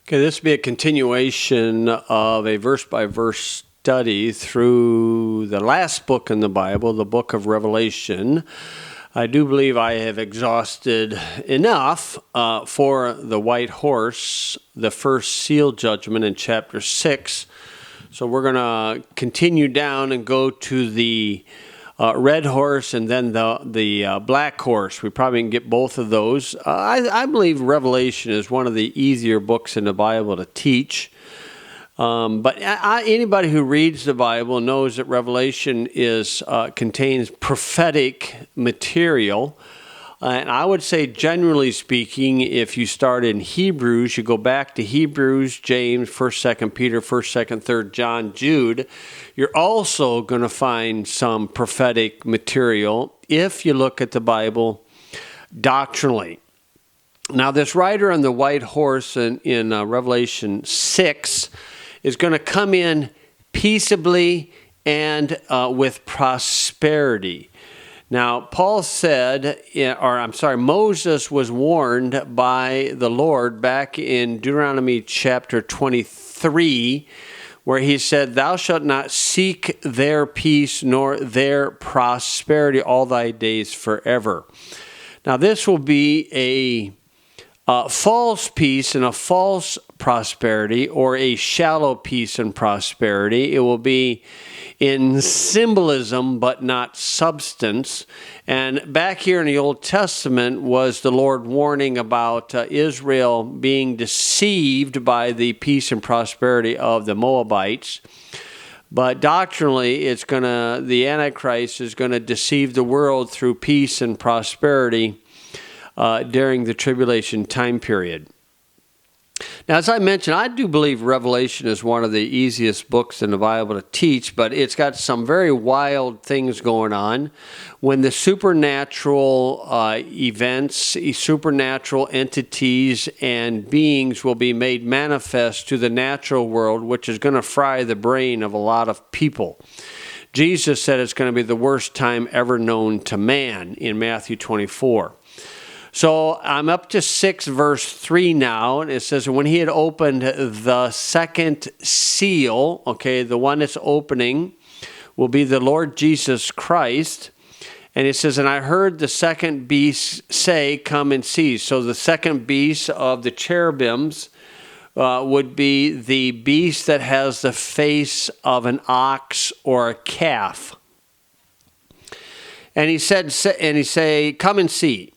Okay, this will be a continuation of a verse-by-verse study through the last book in the Bible, the book of Revelation. I do believe I have exhausted enough for the white horse, the first seal judgment in chapter 6. So we're going to continue down and go to the red horse and then the black horse. We probably can get both of those. I believe Revelation is one of the easier books in the Bible to teach. But anybody who reads the Bible knows that Revelation contains prophetic material. And I would say, generally speaking, if you start in Hebrews, you go back to Hebrews, James, 1st, 2nd Peter, 1st, 2nd, 3rd John, Jude, you're also going to find some prophetic material if you look at the Bible doctrinally. Now, this rider on the white horse in Revelation 6 is going to come in peaceably and with prosperity. Now, Moses was warned by the Lord back in Deuteronomy chapter 23, where he said, "Thou shalt not seek their peace nor their prosperity all thy days forever." Now, this will be a false peace and a false prosperity, or a shallow peace and prosperity. It will be in symbolism but not substance. And back here in the Old Testament was the Lord warning about Israel being deceived by the peace and prosperity of the Moabites. But doctrinally, the Antichrist is going to deceive the world through peace and prosperity during the tribulation time period. Now, as I mentioned, I do believe Revelation is one of the easiest books in the Bible to teach, but it's got some very wild things going on. When the supernatural events, supernatural entities and beings will be made manifest to the natural world, which is going to fry the brain of a lot of people. Jesus said it's going to be the worst time ever known to man in Matthew 24. So I'm up to 6 verse 3 now, and it says, when he had opened the second seal, okay, the one that's opening will be the Lord Jesus Christ, and it says, and I heard the second beast say, come and see. So the second beast of the cherubims would be the beast that has the face of an ox or a calf. And he said, come and see.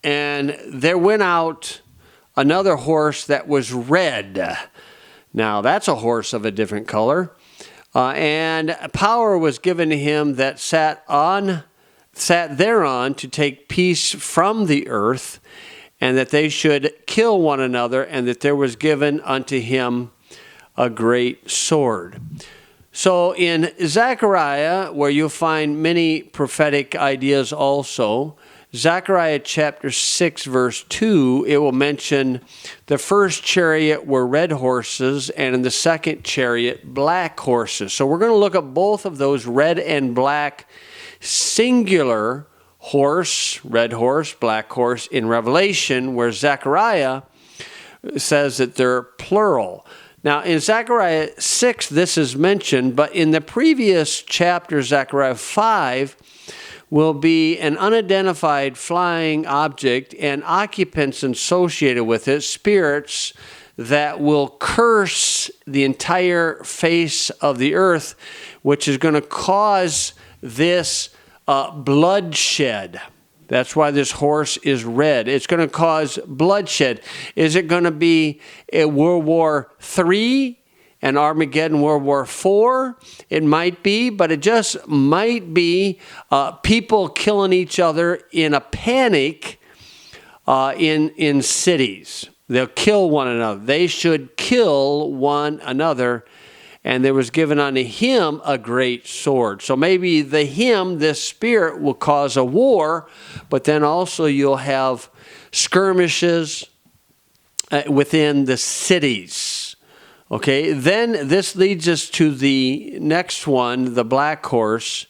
And there went out another horse that was red. Now, that's a horse of a different color. And power was given to him that sat thereon to take peace from the earth, and that they should kill one another, and that there was given unto him a great sword. So in Zechariah, where you'll find many prophetic ideas also, Zechariah chapter 6 verse 2, it will mention the first chariot were red horses, and in the second chariot, black horses. So we're going to look at both of those, red and black, singular horse, red horse, black horse, in Revelation, where Zechariah says that they're plural. Now, in Zechariah 6, this is mentioned, but in the previous chapter, Zechariah 5, will be an unidentified flying object and occupants associated with it, spirits that will curse the entire face of the earth, which is going to cause this bloodshed. That's why this horse is red. It's going to cause bloodshed. Is it going to be a World War III? And Armageddon, World War IV, it might be, but it just might be people killing each other in a panic in cities. They'll kill one another. They should kill one another. And there was given unto him a great sword. So maybe this spirit will cause a war, but then also you'll have skirmishes within the cities. Okay, then this leads us to the next one, the black horse.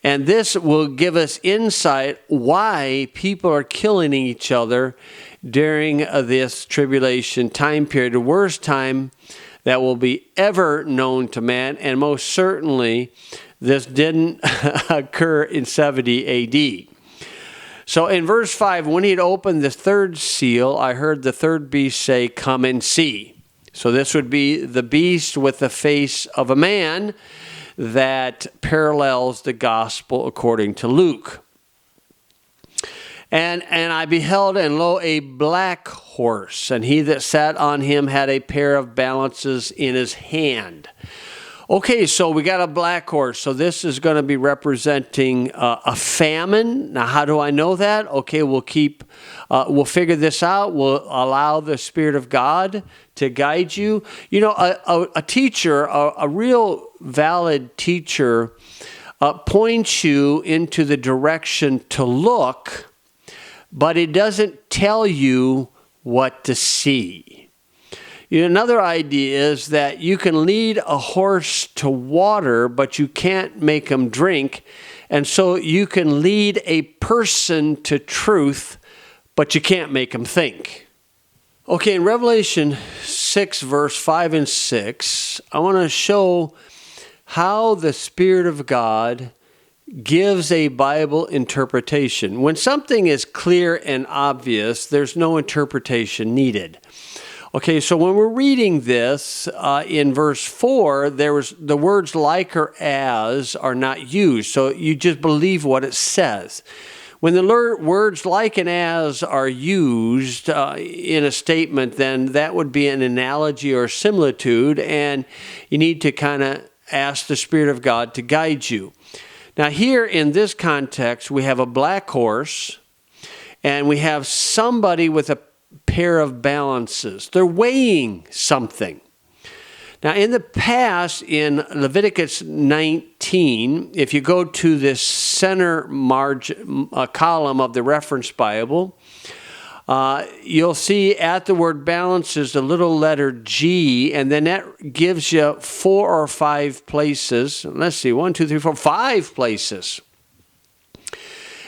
And this will give us insight why people are killing each other during this tribulation time period, the worst time that will be ever known to man. And most certainly, this didn't occur in 70 AD. So in verse 5, when he had opened the third seal, I heard the third beast say, "Come and see." So this would be the beast with the face of a man that parallels the gospel according to Luke. And I beheld, and lo, a black horse, and he that sat on him had a pair of balances in his hand. Okay, so we got a black horse. So this is going to be representing a famine. Now, how do I know that? Okay, we'll figure this out. We'll allow the Spirit of God to guide you. You know, a teacher, a real valid teacher, points you into the direction to look, but it doesn't tell you what to see. Another idea is that you can lead a horse to water, but you can't make him drink. And so you can lead a person to truth, but you can't make him think. Okay, in Revelation 6, verse 5 and 6, I want to show how the Spirit of God gives a Bible interpretation. When something is clear and obvious, there's no interpretation needed. Okay, so when we're reading this in verse 4, the words like or as are not used, so you just believe what it says. When the words like and as are used in a statement, then that would be an analogy or similitude, and you need to kind of ask the Spirit of God to guide you. Now here in this context, we have a black horse, and we have somebody with a pair of balances. They're weighing something. Now in the past, in Leviticus 19, if you go to this center margin column of the reference Bible, you'll see at the word balances the little letter G, and then that gives you 4 or 5 places. Let's see, 1, 2, 3, 4, 5 places.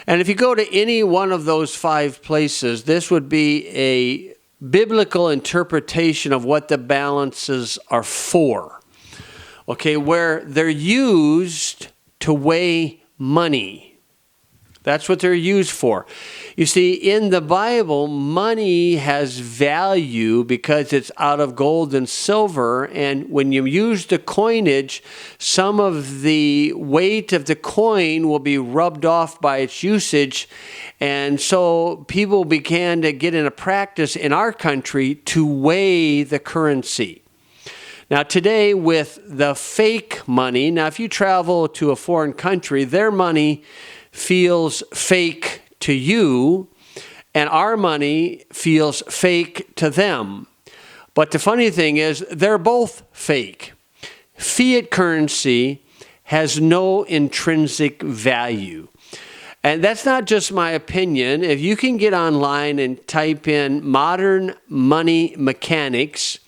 And if you go to any one of those 5 places, this would be a biblical interpretation of what the balances are for. Okay, where they're used to weigh money. That's what they're used for. You see, in the Bible, money has value because it's out of gold and silver. And when you use the coinage, some of the weight of the coin will be rubbed off by its usage. And so people began to get in a practice in our country to weigh the currency. Now today with the fake money, now if you travel to a foreign country, their money feels fake to you, and our money feels fake to them. But the funny thing is, they're both fake. Fiat currency has no intrinsic value. And that's not just my opinion. If you can get online and type in modern money mechanics,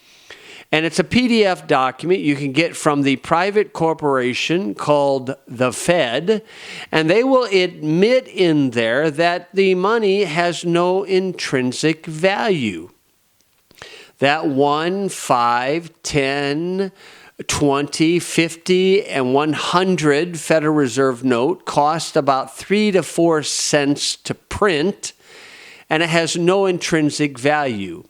and it's a PDF document you can get from the private corporation called the Fed, and they will admit in there that the money has no intrinsic value. That 1, 5, 10, 20, 50, and 100 Federal Reserve note cost about 3 to 4 cents to print, and it has no intrinsic value.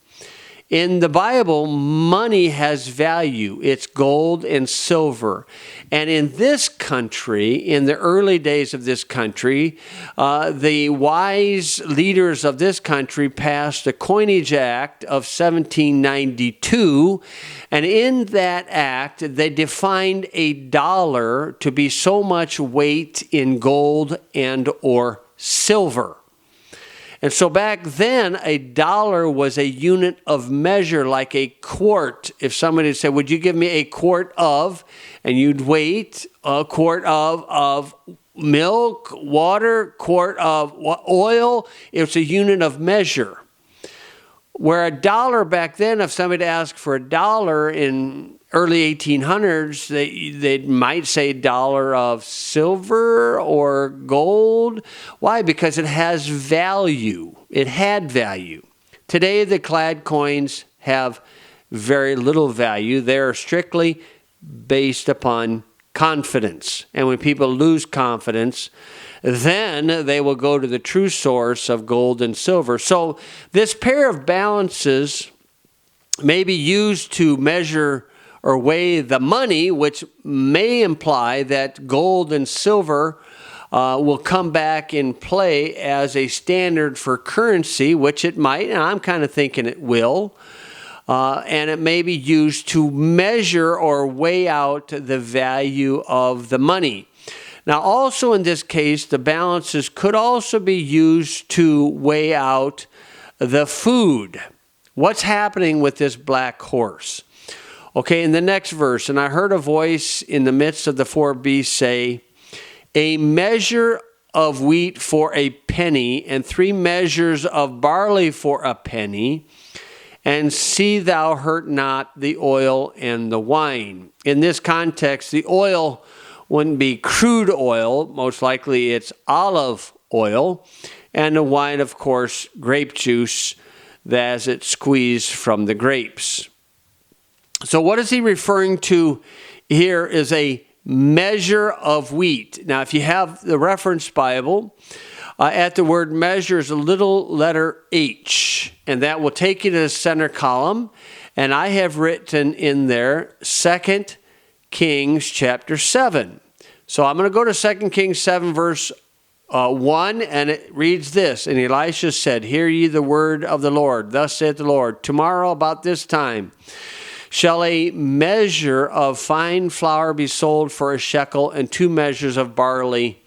In the Bible, money has value. It's gold and silver. And in this country, in the early days of this country, the wise leaders of this country passed the Coinage Act of 1792. And in that act, they defined a dollar to be so much weight in gold and or silver. And so back then, a dollar was a unit of measure, like a quart. If somebody said, would you give me a quart of, and you'd weight a quart of milk, water, quart of oil, it's a unit of measure. Where a dollar back then, if somebody asked for a dollar in early 1800s, they might say dollar of silver or gold. Why? Because it has value. It had value. Today, the clad coins have very little value. They're strictly based upon confidence. And when people lose confidence, then they will go to the true source of gold and silver. So this pair of balances may be used to measure or weigh the money, which may imply that gold and silver will come back in play as a standard for currency, which it might, and I'm kind of thinking it will. And it may be used to measure or weigh out the value of the money. Now, also in this case, the balances could also be used to weigh out the food. What's happening with this black horse? Okay, in the next verse, and I heard a voice in the midst of the four beasts say, a measure of wheat for a penny, and 3 measures of barley for a penny, and see thou hurt not the oil and the wine. In this context, the oil wouldn't be crude oil, most likely it's olive oil, and the wine, of course, grape juice as it's squeezed from the grapes. So what is he referring to here is a measure of wheat. Now, if you have the reference Bible, at the word measure is a little letter H, and that will take you to the center column. And I have written in there 2 Kings chapter 7. So I'm going to go to 2 Kings 7 verse 1, and it reads this. And Elisha said, hear ye the word of the Lord. Thus saith the Lord, tomorrow about this time shall a measure of fine flour be sold for a shekel, and 2 measures of barley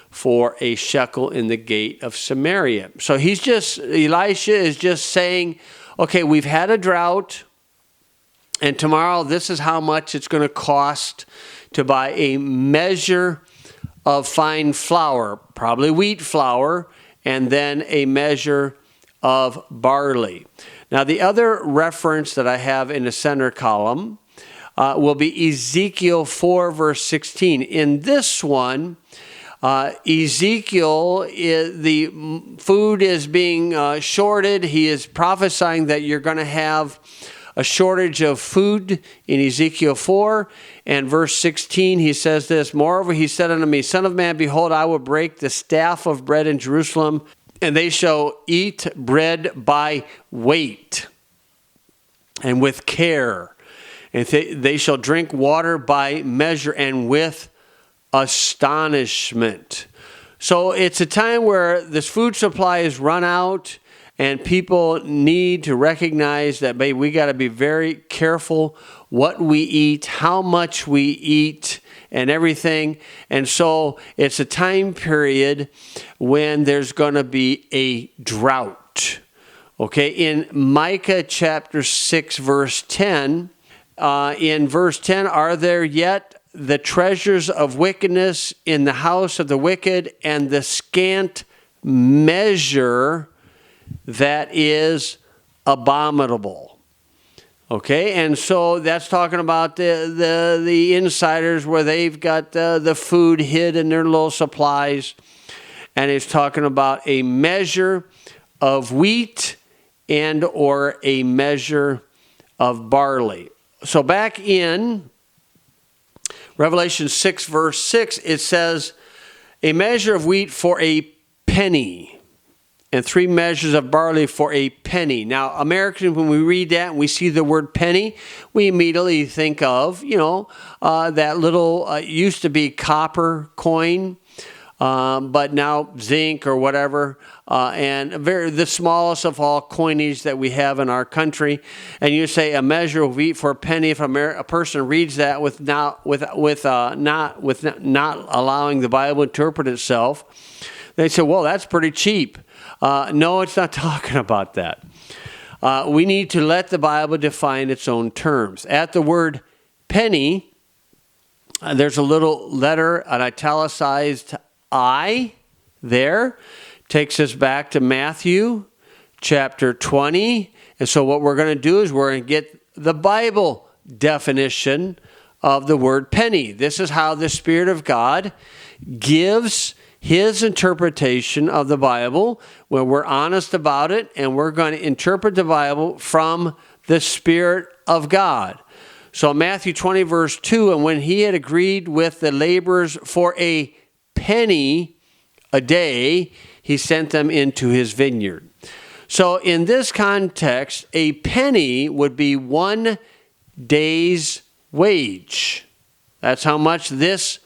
for a shekel in the gate of Samaria. So Elisha is just saying, okay, we've had a drought, and tomorrow this is how much it's going to cost to buy a measure of fine flour, probably wheat flour, and then a measure of barley. Now, the other reference that I have in the center column will be Ezekiel 4, verse 16. In this one, Ezekiel, the food is being shorted. He is prophesying that you're going to have a shortage of food in Ezekiel 4. And verse 16, he says this, moreover, he said unto me, Son of man, behold, I will break the staff of bread in Jerusalem, and they shall eat bread by weight and with care. And they shall drink water by measure and with astonishment. So it's a time where this food supply is run out, and people need to recognize that we got to be very careful what we eat, how much we eat, and everything. And so it's a time period when there's going to be a drought. Okay, in Micah chapter 6, verse 10, in verse 10, are there yet the treasures of wickedness in the house of the wicked, and the scant measure that is abominable? Okay, and so that's talking about the insiders where they've got the food hid in their little supplies, and it's talking about a measure of wheat and or a measure of barley. So back in Revelation 6, verse 6, it says, a measure of wheat for a penny, and 3 measures of barley for a penny. Now, Americans, when we read that and we see the word penny, we immediately think of, that little, used to be copper coin, but now zinc or whatever, and the smallest of all coinage that we have in our country. And you say a measure of wheat for a penny. If a person reads that with not allowing the Bible to interpret itself, they say, well, that's pretty cheap. No, it's not talking about that. We need to let the Bible define its own terms. At the word penny, there's a little letter, an italicized I there. Takes us back to Matthew chapter 20. And so what we're going to do is we're going to get the Bible definition of the word penny. This is how the Spirit of God gives His interpretation of the Bible, where we're honest about it, and we're going to interpret the Bible from the Spirit of God. So Matthew 20, verse 2, and when he had agreed with the laborers for a penny a day, he sent them into his vineyard. So in this context, a penny would be 1 day's wage. That's how much this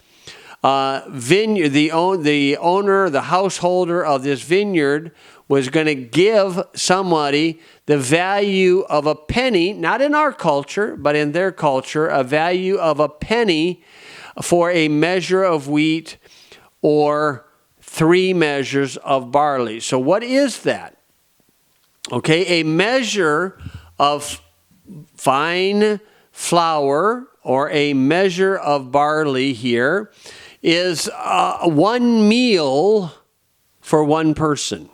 vineyard, the owner, the householder of this vineyard was going to give somebody the value of a penny, not in our culture, but in their culture, a value of a penny for a measure of wheat or 3 measures of barley. So what is that? Okay, a measure of fine flour or a measure of barley here is 1 meal for 1 person.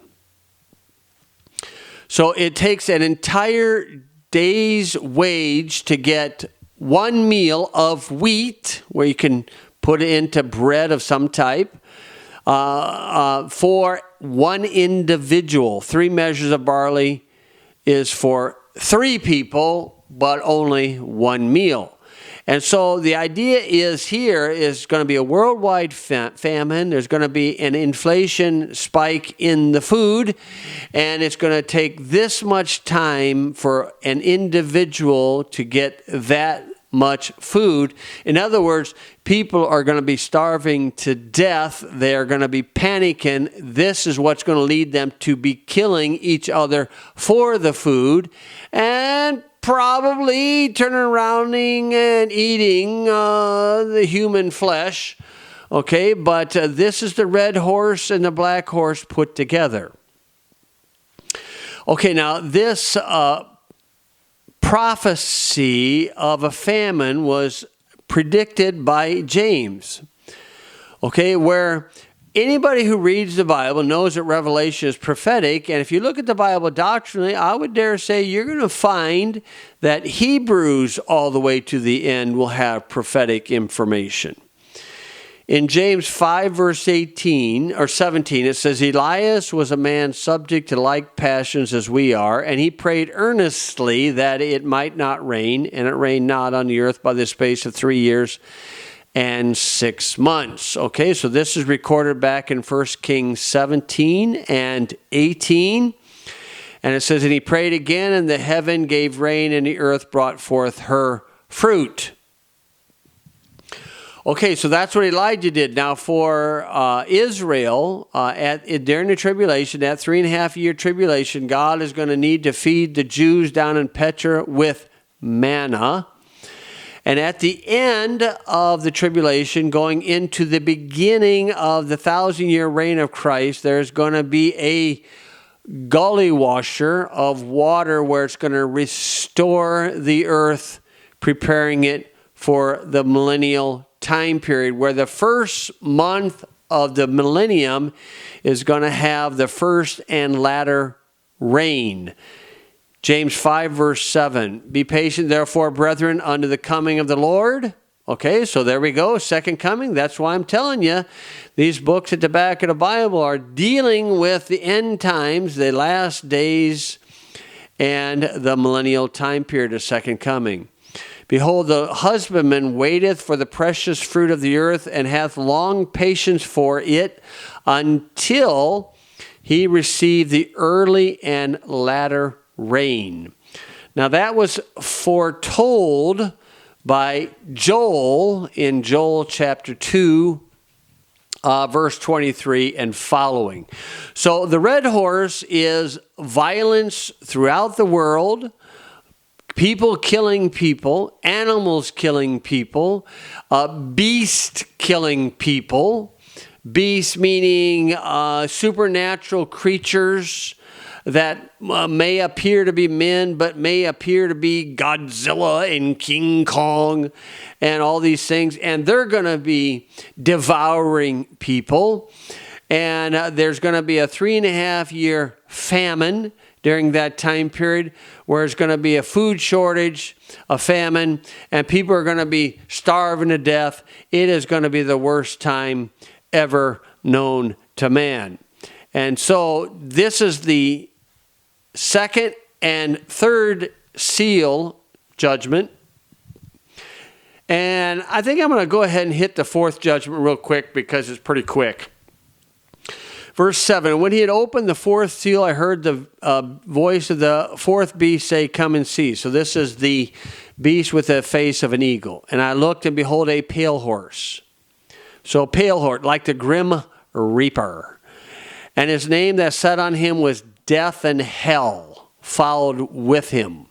So it takes an entire day's wage to get 1 meal of wheat, where you can put it into bread of some type, for 1 individual. 3 measures of barley is for 3 people, but only 1 meal. And so the idea is here is going to be a worldwide famine. There's going to be an inflation spike in the food, and it's going to take this much time for an individual to get that much food. In other words, people are going to be starving to death. They're going to be panicking. This is what's going to lead them to be killing each other for the food, and probably turning around and eating the human flesh. Okay, but this is the red horse and the black horse put together. Okay, now this prophecy of a famine was predicted by James. Okay, where anybody who reads the Bible knows that Revelation is prophetic, and if you look at the Bible doctrinally, I would dare say you're going to find that Hebrews all the way to the end will have prophetic information. In James 5, verse 18 or 17, it says, Elias was a man subject to like passions as we are, and he prayed earnestly that it might not rain, and it rained not on the earth by the space of 3 years and 6 months. Okay, so this is recorded back in 1 Kings 17 and 18. And it says, and he prayed again, and the heaven gave rain, and the earth brought forth her fruit. Okay, so that's what Elijah did. Now for Israel, during the tribulation, that 3.5-year tribulation, God is going to need to feed the Jews down in Petra with manna. And at the end of the tribulation, going into the beginning of the 1,000-year reign of Christ, there's going to be a gully washer of water where it's going to restore the earth, preparing it for the millennial time period, where the first month of the millennium is going to have the first and latter rain. James 5, verse 7, be patient, therefore, brethren, unto the coming of the Lord. Okay, so there we go, second coming. That's why I'm telling you, these books at the back of the Bible are dealing with the end times, the last days, and the millennial time period of second coming. Behold, the husbandman waiteth for the precious fruit of the earth, and hath long patience for it, until he receive the early and latter rain. Now that was foretold by Joel in Joel chapter 2, verse 23 and following. So the red horse is violence throughout the world, people killing people, animals killing people, beast killing people. Beast meaning supernatural creatures that may appear to be men, but may appear to be Godzilla and King Kong and all these things. And they're going to be devouring people. And there's going to be a 3.5-year famine during that time period, where there's going to be a food shortage, a famine, and people are going to be starving to death. It is going to be the worst time ever known to man. And so this is the second and third seal judgment. And I think I'm going to go ahead and hit the fourth judgment real quick because it's pretty quick. Verse 7, when he had opened the fourth seal, I heard the voice of the fourth beast say, come and see. So this is the beast with the face of an eagle. And I looked, and behold, a pale horse. So pale horse, like the grim reaper. And his name that sat on him was Death, and hell followed with him.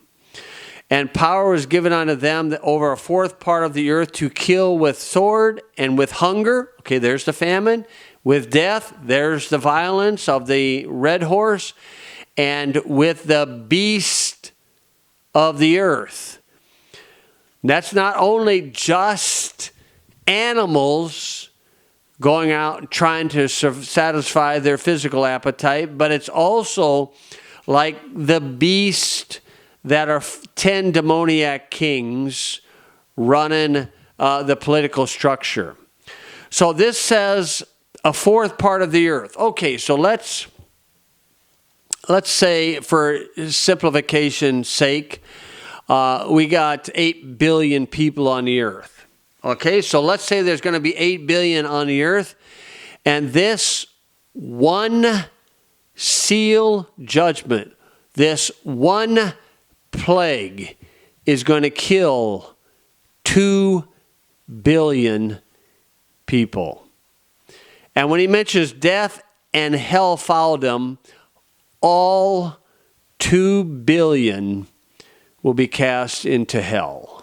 And power was given unto them that over a fourth part of the earth to kill with sword and with hunger. Okay, there's the famine. With death, there's the violence of the red horse, and with the beast of the earth. That's not only just animals going out and trying to satisfy their physical appetite, but it's also like the beast that are 10 demoniac kings running the political structure. So this says a fourth part of the earth. Okay, so let's say, for simplification's sake, we got 8 billion people on the earth. Okay, so let's say there's going to be 8 billion on the earth, and this one seal judgment, this one plague is going to kill 2 billion people. And when he mentions death and hell followed him, all 2 billion will be cast into hell.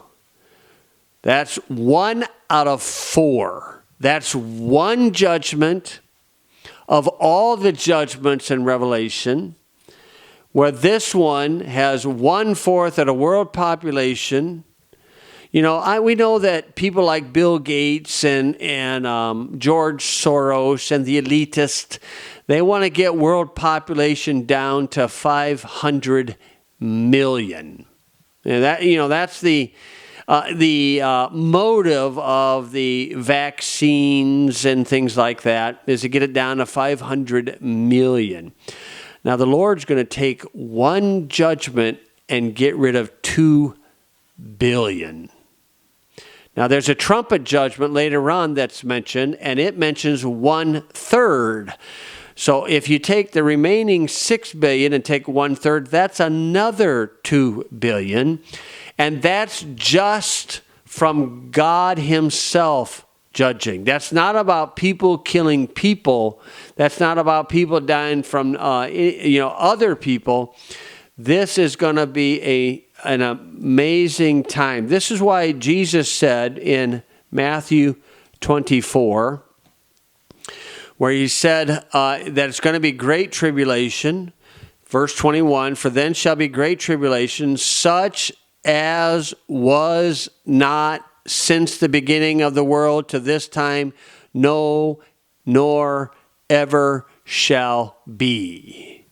That's 1 out of 4. That's one judgment of all the judgments in Revelation, where this one has 1/4 of the world population. You know, we know that people like Bill Gates and George Soros and the elitists, they want to get world population down to 500 million. And that's the motive of the vaccines and things like that, is to get it down to 500 million. Now, the Lord's going to take one judgment and get rid of 2 billion. Now, there's a trumpet judgment later on that's mentioned, and it mentions 1/3. So if you take the remaining 6 billion and take 1/3, that's another 2 billion. And that's just from God himself judging. That's not about people killing people. That's not about people dying from other people. This is going to be an amazing time. This is why Jesus said in Matthew 24, where he said that it's going to be great tribulation. Verse 21, for then shall be great tribulation, such as was not since the beginning of the world to this time, no, nor ever shall be.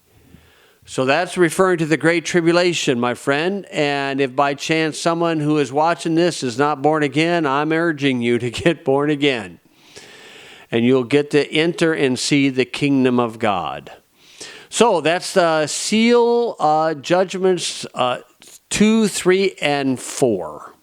So that's referring to the Great Tribulation, my friend. And if by chance someone who is watching this is not born again, I'm urging you to get born again. And you'll get to enter and see the kingdom of God. So that's the seal judgments 2, 3, and 4.